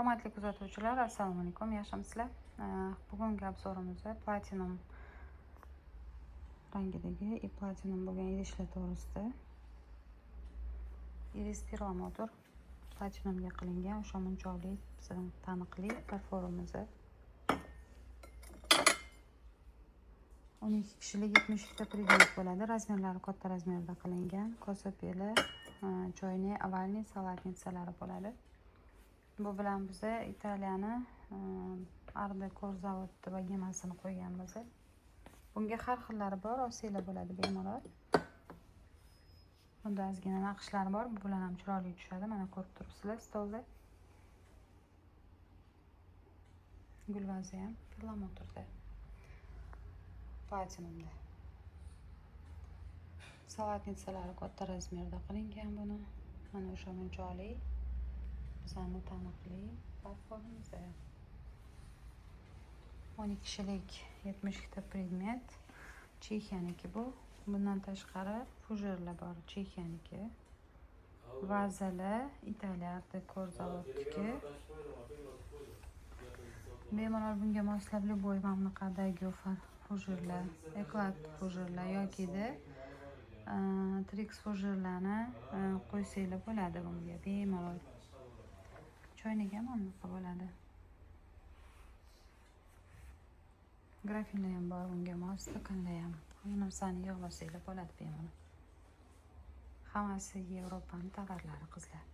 Hurmatli kuzatuvchilar, assalomu alaykum, yaxshimisizlar? Bugungi obzorimizda platinum rangidagi platinum bo'lgan idishlar to'g'risida. Iris perlamotor platinumga qilingan, o'sha munchoqli bizning taniqli farforimizni 12 kishilik 70 ta predmet bo'ladi. Razmerlari katta razmerda qilingan. Kosa peli, choyni, ovalniy, salatnitsalari bo'ladi. Bu bilan biz Italiyani Arde Korzavod va gemasini qo'yganmiz. Bunga har xillari bor, olsanglar bo'ladi bemalol. Bunda ozgina naqshlar bor, bu bilan ham chiroyli tushadi. Mana ko'rib turibsizlar stolda. Gulvazi ham perlamotorda. Platinumda. Salatnitsalari katta razmerda qilingan buni. Mana o'sha munchoqli bizning taniqli farforimiz. 12 kishilik 70 ta predmet. Chexiyaniki bu. Bundan tashqari fujerlar bor, Chexiyaniki. Vazalar Italiya Arde Korzavodniki. Bemalol bunga moslab любой mana bunaqadagi fujerlar, eklat fujerlar yokida Trix fujerlarni qo'ysanglar bo'ladi bunga bemalol. Choynik ham bunaqa bo'ladi. Grafinlar ham bor bunga mos, stakanlar ham. Bu narsani yig'lasanglar bo'ladi bemalol. Hammasi Yevropaning tovarlari qizlar.